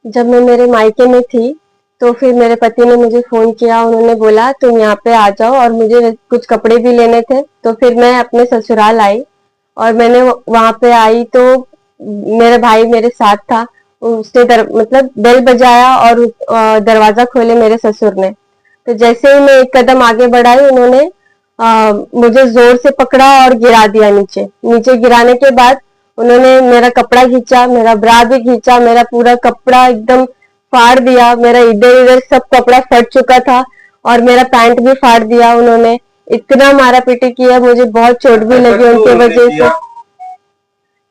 जब मैं मेरे मायके में थी, तो फिर मेरे पति ने मुझे फ़ोन किया, उन्होंने बोला तुम यहाँ पे आ जाओ और मुझे कुछ कपड़े भी लेने थे, तो फिर मैं अपने ससुराल आई और मैंने वहाँ पे आई तो मेरा भाई मेरे साथ था। उसने मतलब बेल बजाया और दरवाज़ा खोले मेरे ससुर ने। तो जैसे ही मैं एक कदम आगे बढ़ाई उन्होंने मुझे जोर से पकड़ा और गिरा दिया नीचे। नीचे गिराने के बाद उन्होंने मेरा कपड़ा खींचा, मेरा ब्रा भी खींचा, मेरा पूरा कपड़ा एकदम फाड़ दिया, मेरा इधर उधर सब कपड़ा फट चुका था और मेरा पैंट भी फाड़ दिया उन्होंने। इतना मारा पीटी किया, मुझे बहुत चोट भी लगी उनके वजह से,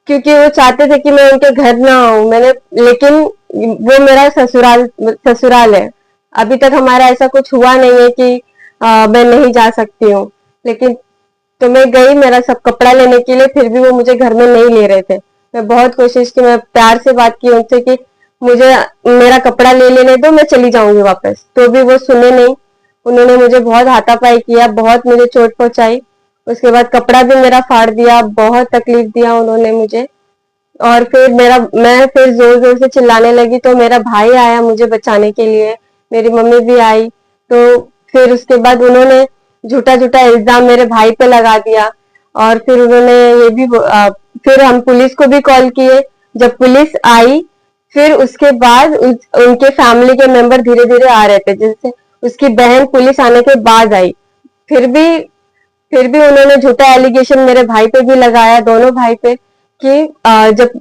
क्योंकि वो चाहते थे कि मैं उनके घर ना आऊं। मैंने लेकिन वो मेरा ससुराल ससुराल है। अभी तक हमारा ऐसा कुछ हुआ नहीं है कि मैं नहीं जा सकती हूँ। लेकिन तो मैं गई मेरा सब कपड़ा लेने के लिए, फिर भी वो मुझे घर में नहीं ले रहे थे। मैं बहुत कोशिश की, मैं प्यार से बात की उनसे कि मुझे मेरा कपड़ा ले लेने दो, मैं चली जाऊंगी वापस, तो भी वो सुने नहीं। उन्होंने मुझे बहुत हाथापाई किया, बहुत मुझे चोट पहुंचाई। उसके बाद कपड़ा भी मेरा फाड़ दिया, बहुत तकलीफ दिया उन्होंने मुझे। और फिर मैं फिर जोर जोर से चिल्लाने लगी तो मेरा भाई आया मुझे बचाने के लिए, मेरी मम्मी भी आई। तो फिर उसके बाद उन्होंने झूठा झूठा इल्जाम मेरे भाई पे लगा दिया। और फिर उन्होंने ये भी फिर हम पुलिस को भी कॉल किए। जब पुलिस आई, फिर उसके बाद उनके फैमिली के मेंबर धीरे धीरे आ रहे थे, जैसे उसकी बहन पुलिस आने के बाद आई। फिर भी फिर भी उन्होंने झूठा एलिगेशन मेरे भाई पे भी लगाया, दोनों भाई पे, कि जब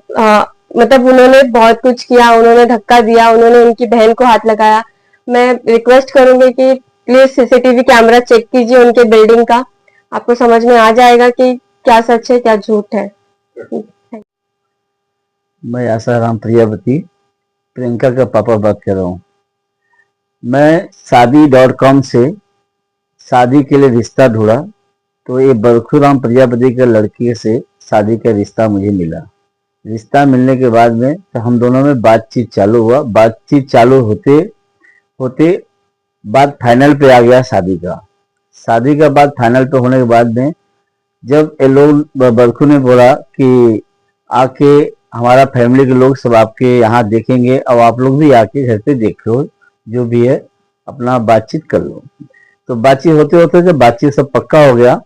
मतलब उन्होंने बहुत कुछ किया, उन्होंने धक्का दिया, उन्होंने उनकी बहन को हाथ लगाया। मैं रिक्वेस्ट करूंगी कि प्लीज सीसीटीवी कैमरा चेक कीजिए उनके बिल्डिंग का, आपको समझ में आ जाएगा कि क्या सच है क्या झूठ है। मैं आसाराम प्रजापति, प्रियंका का पापा बात कर रहा हूँ। मैं शादी.com से शादी के लिए रिश्ता ढूंढा, तो ये बरखूराम प्रजापति के लड़के से शादी का रिश्ता मुझे मिला। रिश्ता मिलने के बाद में तो हम दोनों में बातचीत चालू हुआ। बातचीत चालू होते होते बात फाइनल पे आ गया शादी का। शादी का बात फाइनल पे होने के बाद में जब ये लोग बरखू ने बोला कि आके हमारा फैमिली के लोग सब आपके यहाँ देखेंगे और आप लोग भी आके घर पे देखो, जो भी है अपना बातचीत कर लो। तो बातचीत होते होते जब बातचीत सब पक्का हो गया,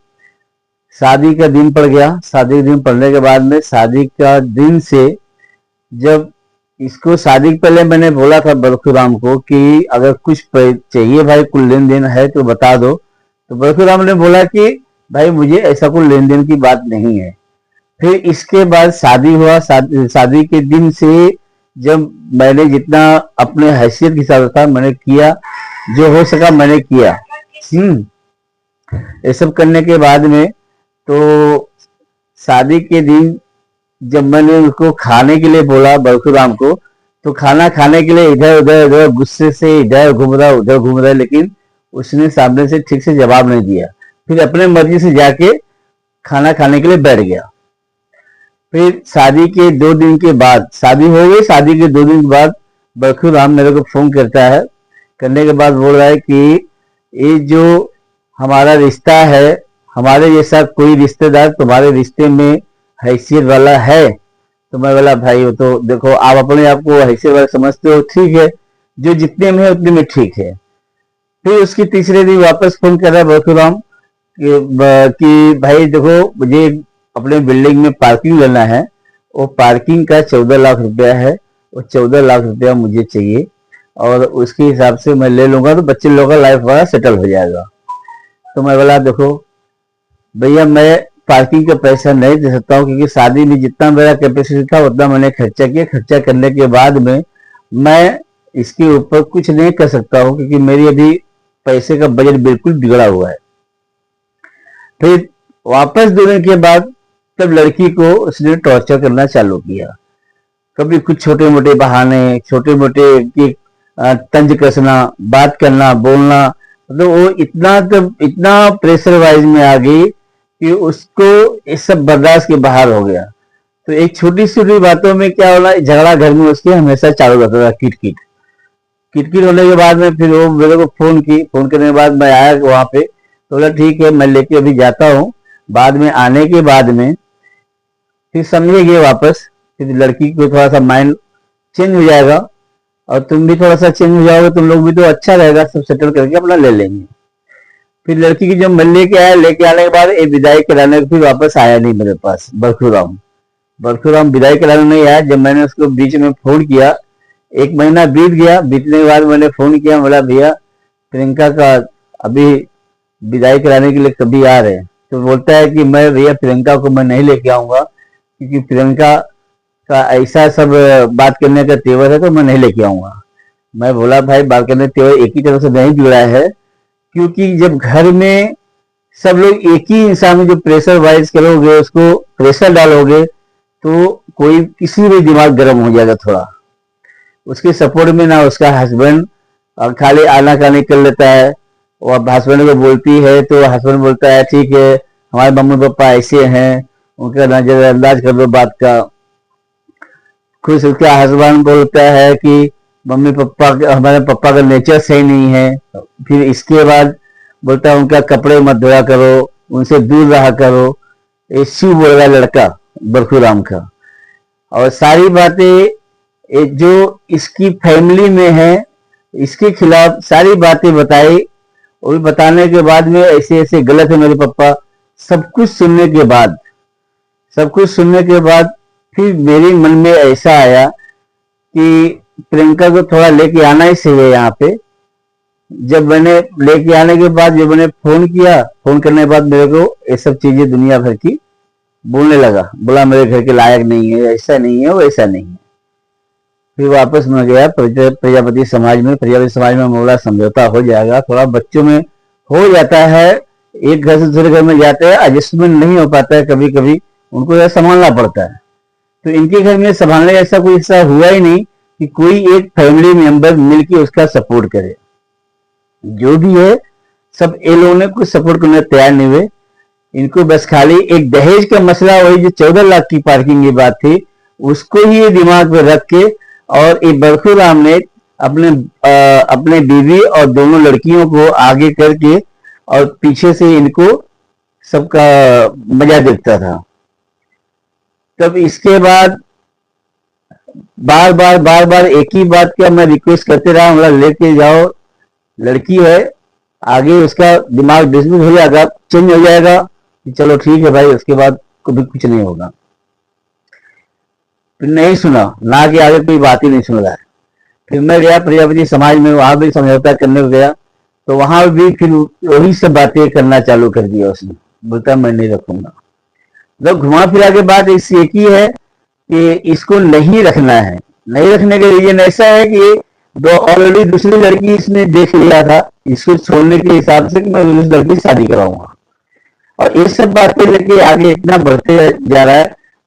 शादी का दिन पड़ गया। शादी का दिन पड़ने के बाद में शादी का दिन से जब इसको शादी के पहले मैंने बोला था बरखूराम को कि अगर कुछ चाहिए भाई, कुछ लेन देन है तो बता दो। तो बरखूराम ने बोला कि भाई मुझे ऐसा कोई लेन देन की बात नहीं है। फिर इसके बाद शादी हुआ। शादी के दिन से जब मैंने जितना अपने हैसियत के हिसाब था मैंने किया, जो हो सका मैंने किया। ये सब करने के बाद में तो शादी के दिन जब मैंने उसको खाने के लिए बोला बरखूराम को, तो खाना खाने के लिए इधर उधर इधर गुस्से से इधर घूम रहा उधर घूम रहा, लेकिन उसने सामने से ठीक से जवाब नहीं दिया। फिर अपने मर्जी से जाके खाना खाने के लिए बैठ गया। फिर शादी के 2 दिन के बाद, शादी हो गई, शादी के 2 दिन के बाद बरखूराम मेरे को फोन करता है। करने के बाद बोल रहा है कि ये जो हमारा रिश्ता है, हमारे जैसा कोई रिश्तेदार तुम्हारे रिश्ते में हैसियत वाला है? तो मैं बोला भाई वो तो देखो आप अपने आप को हैसियत वाला समझते हो, ठीक है, जो जितने में है उतने में ठीक है। फिर उसकी तीसरे दिन वापस फोन कर रहा है बरखूराम कि भाई देखो मुझे अपने बिल्डिंग में पार्किंग लेना है, वो पार्किंग का 14 लाख रुपया है, वो 14 लाख रुपया मुझे चाहिए और उसके हिसाब से मैं ले लूंगा तो बच्चे लोगों का लाइफ बड़ा सेटल हो जाएगा। तो मैं बोला देखो भैया मैं पार्किंग का पैसा नहीं दे सकता हूँ, क्योंकि शादी में जितना मेरा कैपेसिटी था उतना मैंने खर्चा किया। खर्चा करने के बाद में मैं इसके ऊपर कुछ नहीं कर सकता हूँ, क्योंकि मेरी अभी पैसे का बजट बिल्कुल बिगड़ा हुआ है। फिर वापस 2 दिन के बाद तब लड़की को उसने टॉर्चर करना चालू किया। कभी कुछ छोटे मोटे बहाने, छोटे मोटे की तंज कसना, बात करना, बोलना, मतलब वो इतना प्रेशर वाइज में आ गई कि उसको ये सब बर्दाश्त के बाहर हो गया। तो एक छोटी छोटी बातों में क्या होना, झगड़ा घर में उसके हमेशा चालू रहता था, किटकिट किटकिट होने के बाद में फिर वो मेरे को फोन की। फोन करने के बाद मैं आया वहां पे, तो बोला ठीक है मैं लेके अभी जाता हूँ। बाद में आने के बाद में फिर समझेंगे वापस, फिर लड़की को थोड़ा सा माइंड चेंज हो जाएगा। और तुम भी थोड़ा सा चेंज हो जाओगे, तुम लोग भी तो अच्छा रहेगा, सब सेटल करके अपना ले लेंगे। फिर लड़की की जब मैं लेके आया, लेके आने के बाद एक विदाई कराने फिर वापस आया नहीं मेरे पास बरखूराम। बरखूराम विदाई कराने नहीं आया। जब मैंने उसको बीच में फोन किया, एक महीना बीत गया, बीतने के बाद मैंने फोन किया, बोला भैया प्रियंका का अभी विदाई कराने के लिए कभी आ रहे हैं? तो बोलता है कि मैं भैया प्रियंका को मैं नहीं लेके आऊंगा, क्योंकि प्रियंका का ऐसा सब बात करने का तेवर है, तो मैं नहीं लेके आऊंगा। मैं बोला भाई बात करने का तेवर एक ही तरफ से नहीं जुड़ा है, क्योंकि जब घर में सब लोग एक ही इंसान में जो प्रेशर वाइज करोगे, उसको प्रेशर डालोगे, तो कोई किसी भी दिमाग गर्म हो जाएगा थोड़ा। उसके सपोर्ट में ना उसका हस्बैंड खाली आनाकानी कर लेता है, और हस्बैंड को बोलती है तो हस्बैंड बोलता है ठीक है हमारे मम्मी पापा ऐसे हैं, उनका नजरअंदाज कर दो बात का। खुद उसका हस्बैंड बोलता है कि मम्मी पापा हमारे पापा का नेचर सही नहीं है। फिर इसके बाद बोलता है उनका कपड़े मत धोया करो, उनसे दूर रहा करो। ये शिव बोल रहा लड़का बरखूराम का। और सारी बातें जो इसकी फैमिली में है, इसके खिलाफ सारी बातें बताई, और बताने के बाद में ऐसे ऐसे गलत है मेरे पापा। सब कुछ सुनने के बाद, सब कुछ सुनने के बाद फिर मेरे मन में ऐसा आया कि प्रियंका को थोड़ा लेके आना ही चाहिए यहाँ पे। जब मैंने लेके आने के बाद जब मैंने फोन किया, फोन करने के बाद मेरे को ये सब चीजें दुनिया भर की बोलने लगा, बोला मेरे घर के लायक नहीं है, ऐसा नहीं है, वैसा नहीं है। फिर वापस मैं गया प्रजापति समाज में। प्रजापति समाज में बोला समझौता हो जाएगा, थोड़ा बच्चों में हो जाता है, एक घर से दूसरे घर में जाते हैं, एडजस्टमेंट नहीं हो पाता है, कभी कभी उनको यह संभालना पड़ता है। तो इनके घर में संभालने ऐसा कोई हिस्सा हुआ ही नहीं कि कोई एक फैमिली मेंबर मिलकर उसका सपोर्ट करे। जो भी है सब ये लोगों ने कुछ सपोर्ट करने तैयार नहीं हुए। इनको बस खाली एक दहेज का मसला, वही जो 14 लाख की पार्किंग की बात थी, उसको ही दिमाग में रख के, और एक बरखूराम ने अपने बीवी और दोनों लड़कियों को आगे करके और पीछे से इनको सबका मजा देखता था। तब इसके बाद बार बार एक ही बात का मैं रिक्वेस्ट करते रहा, मतलब लेके जाओ, लड़की है, आगे उसका दिमाग डिसमिस हो जाएगा, चेंज हो जाएगा कि चलो ठीक है भाई, उसके बाद कभी कुछ नहीं होगा। फिर नहीं सुना, ना कि आगे कोई बात ही नहीं सुन रहा है। फिर मैं गया प्रजापति समाज में, वहां भी समझौता करने को गया, तो वहां भी फिर वही सब बातें करना चालू कर दिया उसने। बोलता मैं नहीं रखूंगा। मतलब घुमा फिरा के बात इस एक ही है कि इसको नहीं रखना है। नहीं रखने के रीजन ऐसा है कि दो ऑलरेडी दूसरी लड़की इसने देख लिया था, इसको छोड़ने के हिसाब से कि मैं उस लड़की शादी कराऊंगा। और ये सब बातें लेके आगे इतना बढ़ते जा रहा है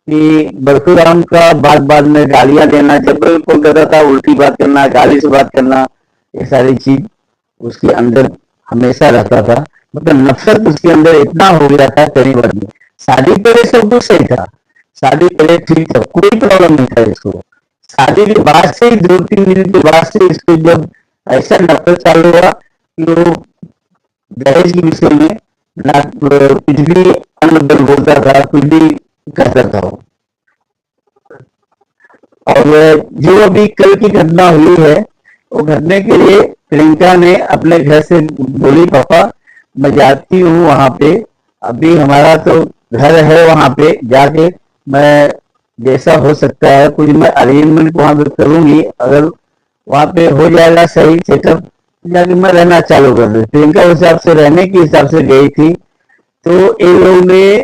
कि बरखूराम का बात में गालियां देना, जब भी फोन करता था उल्टी बात करना, गाली से बात करना, ये सारी चीज उसके अंदर हमेशा रहता था। मतलब नफरत उसके अंदर इतना हो गया था कई बार में। शादी पहले सब कुछ सही था, शादी पहले ठीक था, कोई प्रॉब्लम नहीं था इसको। शादी के बाद से 2-3 दिन के बाद से इसको जब ऐसा नफरत चालू हुआ कि वो दहेज के विषय में ना कुछ भी अनबल बोलता था, कुछ भी करता था। और जो अभी कल की घटना हुई है, वो घटने के लिए प्रियंका ने अपने घर से बोली पापा मैं जाती हूँ वहां पे, अभी हमारा तो घर है, वहां पे जाके मैं जैसा हो सकता है कुछ मैं अरेंजमेंट वहां पे करूंगी, अगर वहां पे हो जाएगा सही सेटअप, जाके मैं रहना चालू कर दूँ। प्रियंका उस हिसाब से रहने के हिसाब से गई थी। तो इन लोगों ने